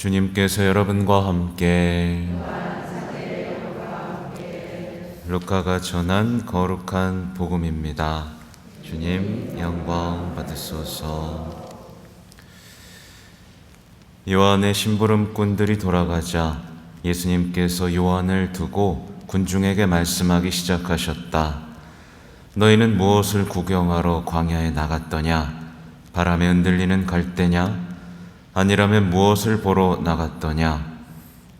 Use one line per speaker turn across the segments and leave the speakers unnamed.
주님께서 여러분과 함께 루카가 전한 거룩한 복음입니다. 주님 영광 받으소서. 요한의 심부름꾼들이 돌아가자 예수님께서 요한을 두고 군중에게 말씀하기 시작하셨다. 너희는 무엇을 구경하러 광야에 나갔더냐? 바람에 흔들리는 갈대냐? 아니라면 무엇을 보러 나갔더냐?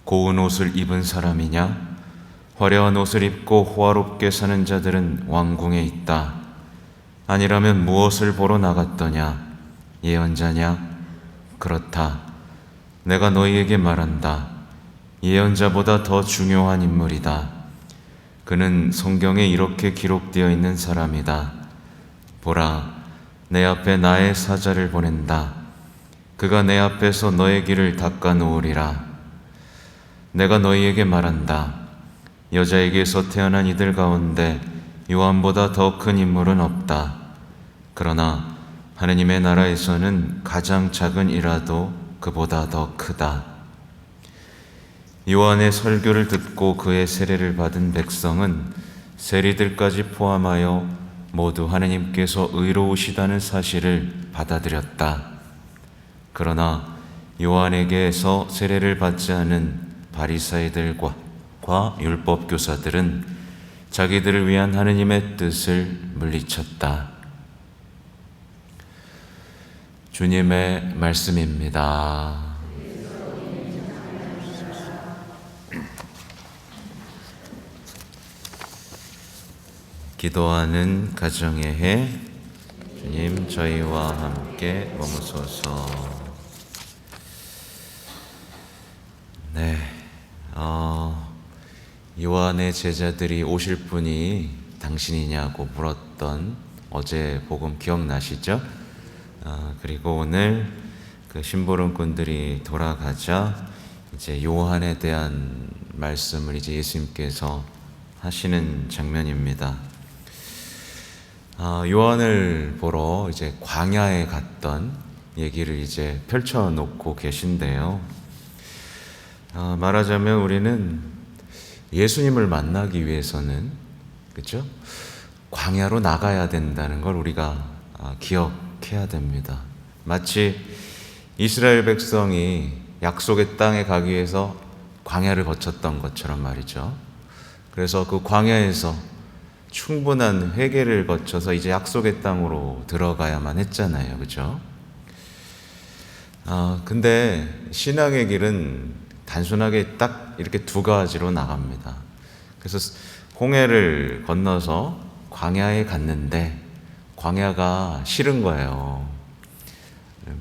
고운 옷을 입은 사람이냐? 화려한 옷을 입고 호화롭게 사는 자들은 왕궁에 있다. 아니라면 무엇을 보러 나갔더냐? 예언자냐? 그렇다. 내가 너희에게 말한다. 예언자보다 더 중요한 인물이다. 그는 성경에 이렇게 기록되어 있는 사람이다. 보라, 내 앞에 나의 사자를 보낸다. 그가 내 앞에서 너의 길을 닦아 놓으리라. 내가 너희에게 말한다. 여자에게서 태어난 이들 가운데 요한보다 더 큰 인물은 없다. 그러나 하느님의 나라에서는 가장 작은 이라도 그보다 더 크다. 요한의 설교를 듣고 그의 세례를 받은 백성은 세리들까지 포함하여 모두 하느님께서 의로우시다는 사실을 받아들였다. 그러나 요한에게서 세례를 받지 않은 바리사이들과 율법 교사들은 자기들을 위한 하느님의 뜻을 물리쳤다. 주님의 말씀입니다. 기도하는 가정의 해, 주님 저희와 함께 머무소서. 네, 요한의 제자들이 오실 분이 당신이냐고 물었던 어제 복음 기억나시죠? 그리고 오늘 그 심부름꾼들이 돌아가자 이제 요한에 대한 말씀을 이제 예수님께서 하시는 장면입니다. 요한을 보러 이제 광야에 갔던 얘기를 이제 펼쳐놓고 계신데요. 말하자면 우리는 예수님을 만나기 위해서는, 그렇죠? 광야로 나가야 된다는 걸 우리가 기억해야 됩니다. 마치 이스라엘 백성이 약속의 땅에 가기 위해서 광야를 거쳤던 것처럼 말이죠. 그래서 그 광야에서 충분한 회개를 거쳐서 이제 약속의 땅으로 들어가야만 했잖아요. 그렇죠? 근데 신앙의 길은 단순하게 딱 이렇게 두 가지로 나갑니다. 그래서 홍해를 건너서 광야에 갔는데 광야가 싫은 거예요.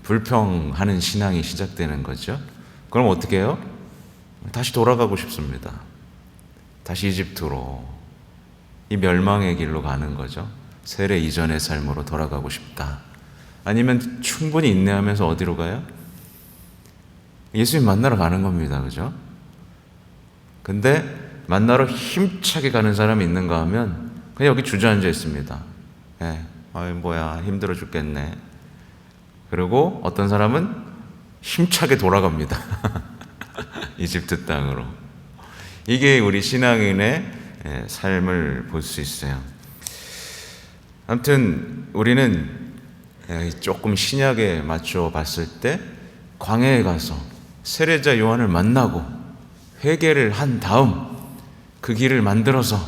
불평하는 신앙이 시작되는 거죠. 그럼 어떻게 해요? 다시 돌아가고 싶습니다. 다시 이집트로, 이 멸망의 길로 가는 거죠. 세례 이전의 삶으로 돌아가고 싶다. 아니면 충분히 인내하면서 어디로 가요? 예수님 만나러 가는 겁니다. 그죠? 근데 만나러 힘차게 가는 사람이 있는가 하면 그냥 여기 주저앉아 있습니다. 뭐야, 힘들어 죽겠네. 그리고 어떤 사람은 힘차게 돌아갑니다. 이집트 땅으로. 이게 우리 신앙인의 삶을 볼 수 있어요. 아무튼 우리는 조금 신약에 맞춰 봤을 때 광야에 가서 세례자 요한을 만나고 회개를 한 다음 그 길을 만들어서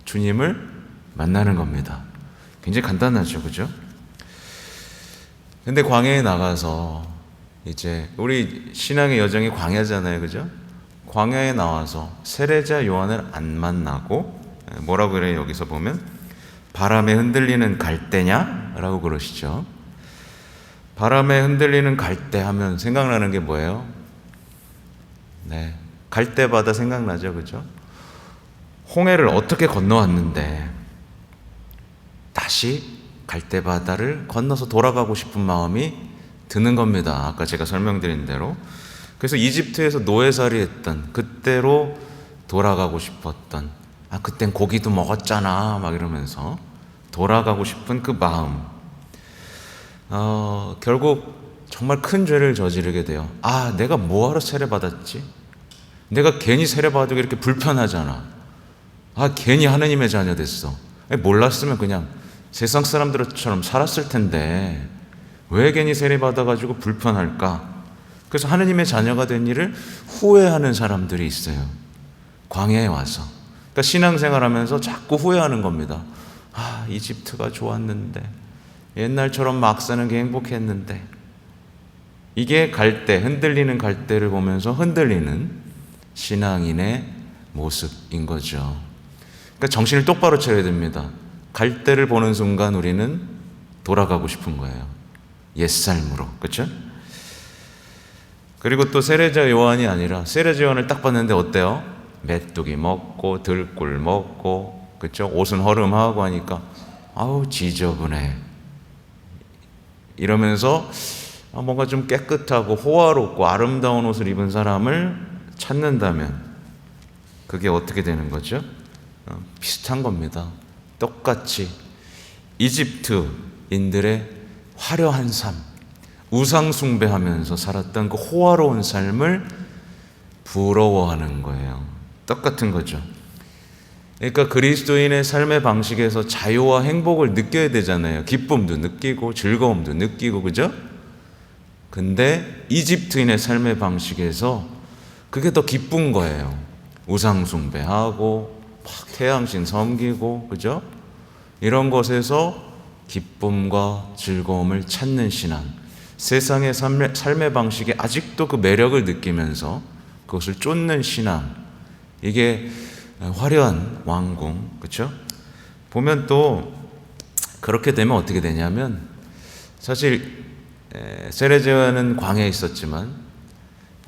주님을 만나는 겁니다. 굉장히 간단하죠, 그죠? 근데 광야에 나가서 이제 우리 신앙의 여정이 광야잖아요, 그죠? 광야에 나와서 세례자 요한을 안 만나고 뭐라고 그래요? 여기서 보면 바람에 흔들리는 갈대냐? 라고 그러시죠. 바람에 흔들리는 갈대 하면 생각나는 게 뭐예요? 네, 갈대바다 생각나죠, 그죠? 홍해를 어떻게 건너왔는데 다시 갈대바다를 건너서 돌아가고 싶은 마음이 드는 겁니다. 아까 제가 설명드린 대로. 그래서 이집트에서 노예살이 했던 그때로 돌아가고 싶었던, 그땐 고기도 먹었잖아 막 이러면서 돌아가고 싶은 그 마음. 결국 정말 큰 죄를 저지르게 돼요. 아, 내가 뭐하러 세례받았지? 내가 괜히 세례받고 이렇게 불편하잖아. 아, 괜히 하느님의 자녀 됐어. 몰랐으면 그냥 세상 사람들처럼 살았을 텐데 왜 괜히 세례받아가지고 불편할까? 그래서 하느님의 자녀가 된 일을 후회하는 사람들이 있어요. 광야에 와서. 그러니까 신앙생활하면서 자꾸 후회하는 겁니다. 아, 이집트가 좋았는데, 옛날처럼 막 사는 게 행복했는데. 이게 갈대, 흔들리는 갈대를 보면서 흔들리는 신앙인의 모습인 거죠. 그러니까 정신을 똑바로 차려야 됩니다. 갈대를 보는 순간 우리는 돌아가고 싶은 거예요. 옛삶으로. 그렇죠? 그리고 또 세례자 요한이 아니라 세례자 요한을 딱 봤는데 어때요? 메뚜기 먹고 들꿀 먹고, 그렇죠? 옷은 허름하고 하니까 아우 지저분해 이러면서 뭔가 좀 깨끗하고 호화롭고 아름다운 옷을 입은 사람을 찾는다면 그게 어떻게 되는 거죠? 비슷한 겁니다. 똑같이 이집트인들의 화려한 삶, 우상 숭배하면서 살았던 그 호화로운 삶을 부러워하는 거예요. 똑같은 거죠. 그러니까 그리스도인의 삶의 방식에서 자유와 행복을 느껴야 되잖아요. 기쁨도 느끼고 즐거움도 느끼고, 그죠? 근데 이집트인의 삶의 방식에서 그게 더 기쁜 거예요. 우상 숭배하고 막 태양신 섬기고, 그죠? 이런 것에서 기쁨과 즐거움을 찾는 신앙, 세상의 삶의 방식에 아직도 그 매력을 느끼면서 그것을 쫓는 신앙, 이게 화려한 왕궁, 그렇죠? 보면 또 그렇게 되면 어떻게 되냐면, 사실 세례자 요한은 광야에 있었지만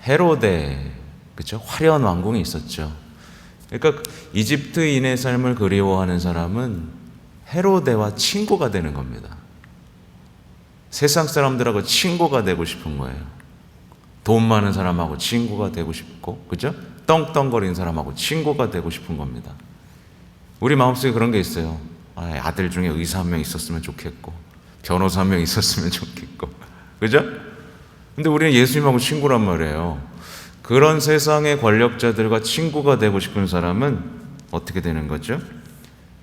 헤로데, 그렇죠? 화려한 왕궁이 있었죠. 그러니까 이집트인의 삶을 그리워하는 사람은 헤로데와 친구가 되는 겁니다. 세상 사람들하고 친구가 되고 싶은 거예요. 돈 많은 사람하고 친구가 되고 싶고, 그죠? 떵떵거리는 사람하고 친구가 되고 싶은 겁니다. 우리 마음속에 그런 게 있어요. 아들 중에 의사 한 명 있었으면 좋겠고, 변호사 한 명 있었으면 좋겠고, 그죠? 근데 우리는 예수님하고 친구란 말이에요. 그런 세상의 권력자들과 친구가 되고 싶은 사람은 어떻게 되는 거죠?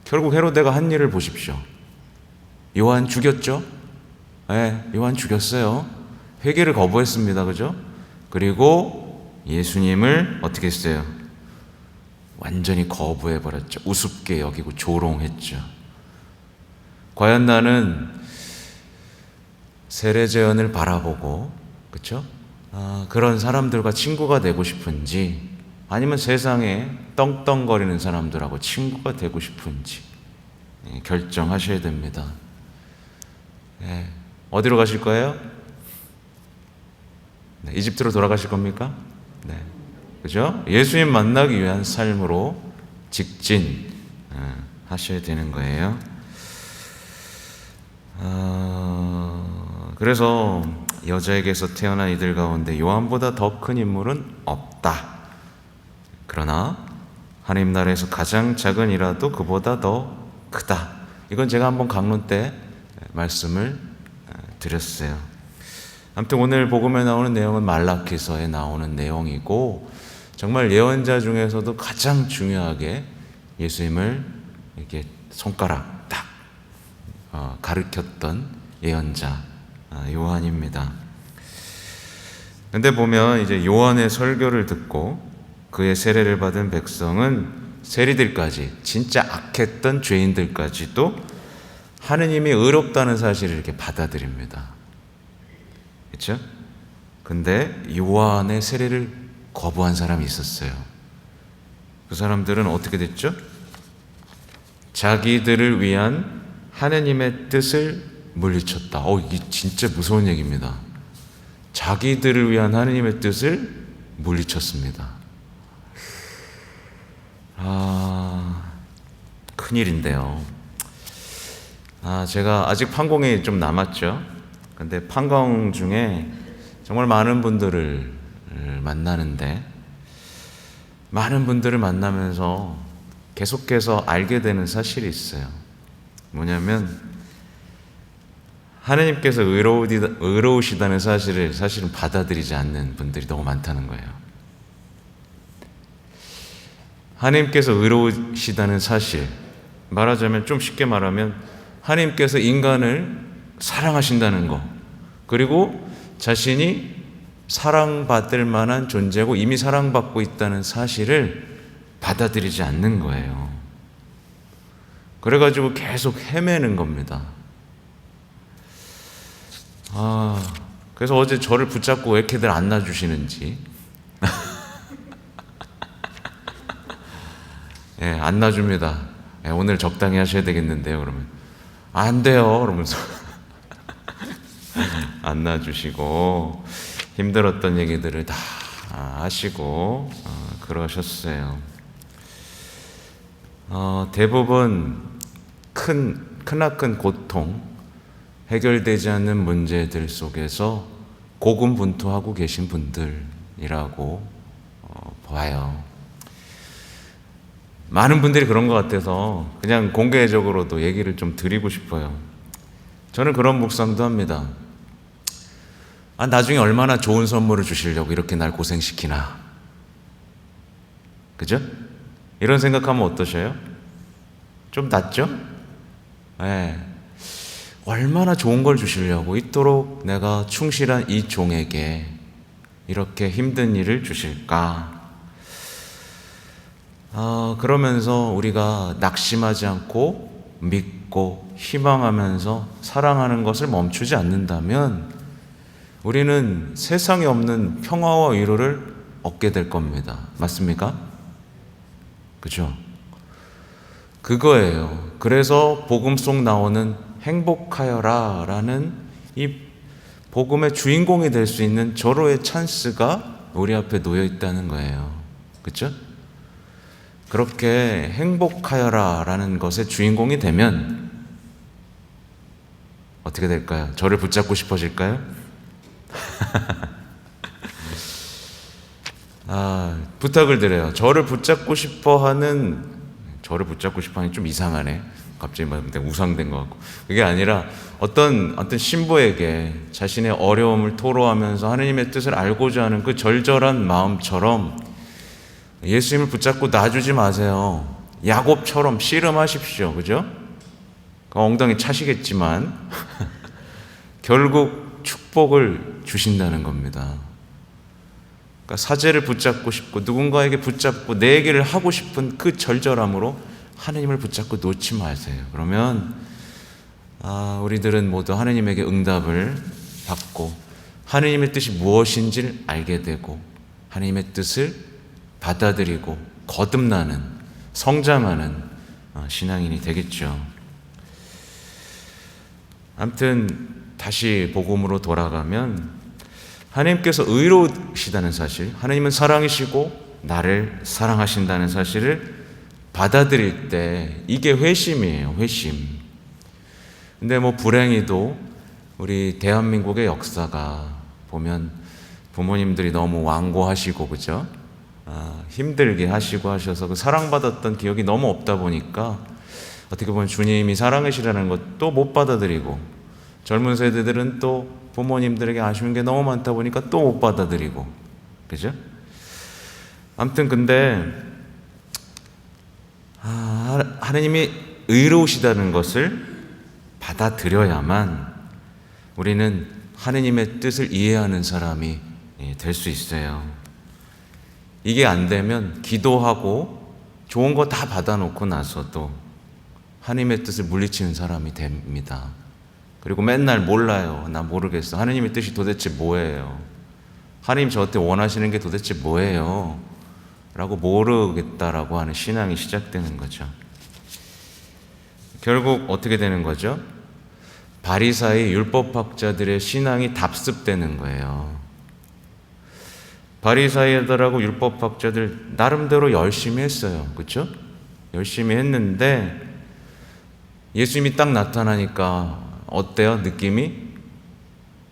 결국 헤로데가 한 일을 보십시오. 요한 죽였죠? 네, 요한 죽였어요. 회개를 거부했습니다. 그죠? 그리고 예수님을 어떻게 했어요? 완전히 거부해버렸죠. 우습게 여기고 조롱했죠. 과연 나는 세례자 요한을 바라보고, 그렇죠? 그런 사람들과 친구가 되고 싶은지, 아니면 세상에 떵떵거리는 사람들하고 친구가 되고 싶은지 결정하셔야 됩니다. 네. 어디로 가실 거예요? 네. 이집트로 돌아가실 겁니까? 네. 그죠? 예수님 만나기 위한 삶으로 직진 하셔야 되는 거예요. 그래서 여자에게서 태어난 이들 가운데 요한보다 더 큰 인물은 없다. 그러나 하나님 나라에서 가장 작은 이라도 그보다 더 크다. 이건 제가 한번 강론 때 말씀을 드렸어요. 아무튼 오늘 복음에 나오는 내용은 말라기서에 나오는 내용이고, 정말 예언자 중에서도 가장 중요하게 예수님을 이렇게 손가락 딱 가르쳤던 예언자 요한입니다. 근데 보면 이제 요한의 설교를 듣고 그의 세례를 받은 백성은 세리들까지, 진짜 악했던 죄인들까지도 하느님이 의롭다는 사실을 이렇게 받아들입니다. 그렇죠? 근데 요한의 세례를 거부한 사람이 있었어요. 그 사람들은 어떻게 됐죠? 자기들을 위한 하느님의 뜻을 물리쳤다. 이게 진짜 무서운 얘기입니다. 자기들을 위한 하느님의 뜻을 물리쳤습니다. 큰일인데요. 제가 아직 판공이 좀 남았죠. 근데 판공 중에 정말 많은 분들을 만나는데, 많은 분들을 만나면서 계속해서 알게 되는 사실이 있어요. 뭐냐면 하나님께서 의로우시다는 사실을 사실은 받아들이지 않는 분들이 너무 많다는 거예요. 하나님께서 의로우시다는 사실, 말하자면 좀 쉽게 말하면 하나님께서 인간을 사랑하신다는 거, 그리고 자신이 사랑받을 만한 존재고 이미 사랑받고 있다는 사실을 받아들이지 않는 거예요. 그래가지고 계속 헤매는 겁니다. 그래서 어제 저를 붙잡고 왜 이렇게들 안 놔주시는지. 예, 안 놔줍니다. 예, 오늘 적당히 하셔야 되겠는데요. 그러면 안 돼요. 그러면서 안 놔주시고 힘들었던 얘기들을 다 하시고 그러셨어요. 대부분 크나큰 고통, 해결되지 않는 문제들 속에서 고군분투하고 계신 분들이라고 봐요. 많은 분들이 그런 것 같아서 그냥 공개적으로도 얘기를 좀 드리고 싶어요. 저는 그런 묵상도 합니다. 나중에 얼마나 좋은 선물을 주시려고 이렇게 날 고생시키나. 그죠? 이런 생각하면 어떠셔요? 좀 낫죠? 네. 얼마나 좋은 걸 주시려고 이토록 내가 충실한 이 종에게 이렇게 힘든 일을 주실까? 그러면서 우리가 낙심하지 않고 믿고 희망하면서 사랑하는 것을 멈추지 않는다면 우리는 세상에 없는 평화와 위로를 얻게 될 겁니다. 맞습니까? 그죠? 그거예요. 그래서 복음 속 나오는 행복하여라 라는 이 복음의 주인공이 될 수 있는 절호의 찬스가 우리 앞에 놓여 있다는 거예요. 그렇죠? 그렇게 행복하여라 라는 것의 주인공이 되면 어떻게 될까요? 저를 붙잡고 싶어질까요? 부탁을 드려요. 저를 붙잡고 싶어 하니 좀 이상하네. 갑자기 우상된 것 같고. 그게 아니라 어떤 신부에게 자신의 어려움을 토로하면서 하느님의 뜻을 알고자 하는 그 절절한 마음처럼 예수님을 붙잡고 놔주지 마세요. 야곱처럼 씨름하십시오. 그죠? 엉덩이 차시겠지만 결국 축복을 주신다는 겁니다. 그러니까 사제를 붙잡고 싶고 누군가에게 붙잡고 내 얘기를 하고 싶은 그 절절함으로 하나님을 붙잡고 놓지 마세요. 그러면 우리들은 모두 하나님에게 응답을 받고 하나님의 뜻이 무엇인지를 알게 되고 하나님의 뜻을 받아들이고 거듭나는, 성장하는 신앙인이 되겠죠. 아무튼 다시 복음으로 돌아가면 하나님께서 의로우시다는 사실, 하나님은 사랑이시고 나를 사랑하신다는 사실을 받아들일 때 이게 회심이에요. 회심. 근데 불행히도 우리 대한민국의 역사가 보면 부모님들이 너무 완고하시고 그죠? 힘들게 하시고 하셔서 그 사랑받았던 기억이 너무 없다 보니까 어떻게 보면 주님이 사랑이시라는 것도 못 받아들이고 젊은 세대들은 또 부모님들에게 아쉬운 게 너무 많다 보니까 또 못 받아들이고 그죠? 아무튼 근데 하나님이 의로우시다는 것을 받아들여야만 우리는 하나님의 뜻을 이해하는 사람이 될 수 있어요. 이게 안 되면 기도하고 좋은 거 다 받아놓고 나서도 하나님의 뜻을 물리치는 사람이 됩니다. 그리고 맨날 몰라요. 나 모르겠어. 하나님의 뜻이 도대체 뭐예요? 하나님 저한테 원하시는 게 도대체 뭐예요? 라고 모르겠다라고 하는 신앙이 시작되는 거죠. 결국 어떻게 되는 거죠? 바리사이 율법학자들의 신앙이 답습되는 거예요. 바리사이들하고 율법학자들 나름대로 열심히 했어요. 그렇죠? 열심히 했는데 예수님이 딱 나타나니까 어때요? 느낌이?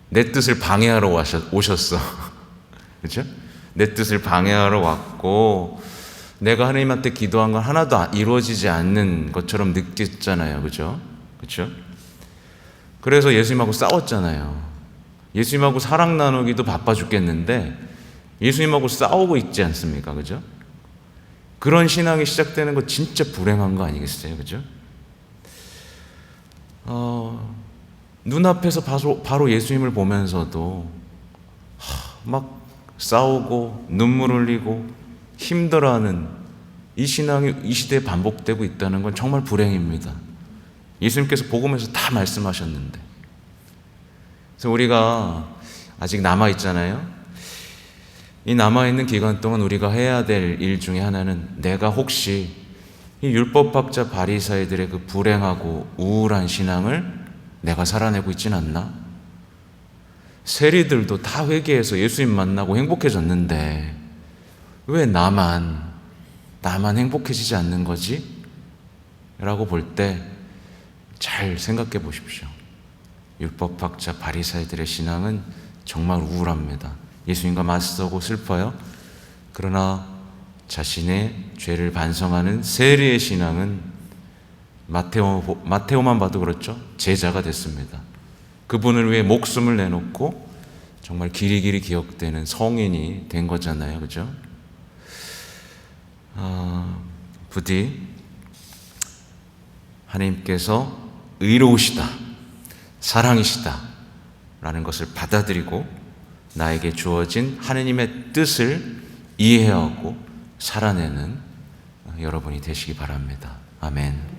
내 뜻을 방해하러 오셨어. 그렇죠? 내 뜻을 방해하러 왔고 내가 하나님한테 기도한 건 하나도 이루어지지 않는 것처럼 느꼈잖아요. 그죠? 그렇죠? 그래서 예수님하고 싸웠잖아요. 예수님하고 사랑 나누기도 바빠 죽겠는데 예수님하고 싸우고 있지 않습니까? 그죠? 그런 신앙이 시작되는 거 진짜 불행한 거 아니겠어요? 그죠? 눈앞에서 바로 예수님을 보면서도 막 싸우고 눈물 흘리고 힘들어하는 이 신앙이 이 시대에 반복되고 있다는 건 정말 불행입니다. 예수님께서 복음에서 다 말씀하셨는데. 그래서 우리가 아직 남아있잖아요. 이 남아있는 기간 동안 우리가 해야 될 일 중에 하나는 내가 혹시 이 율법학자 바리사이들의 그 불행하고 우울한 신앙을 내가 살아내고 있진 않나? 세리들도 다 회개해서 예수님 만나고 행복해졌는데 왜 나만 행복해지지 않는 거지? 라고 볼 때 잘 생각해 보십시오. 율법학자 바리사이들의 신앙은 정말 우울합니다. 예수님과 맞서고 슬퍼요. 그러나 자신의 죄를 반성하는 세리의 신앙은 마테오만 봐도 그렇죠. 제자가 됐습니다. 그분을 위해 목숨을 내놓고 정말 길이길이 기억되는 성인이 된 거잖아요. 그죠? 부디 하나님께서 의로우시다, 사랑이시다 라는 것을 받아들이고 나에게 주어진 하느님의 뜻을 이해하고 살아내는 여러분이 되시기 바랍니다. 아멘.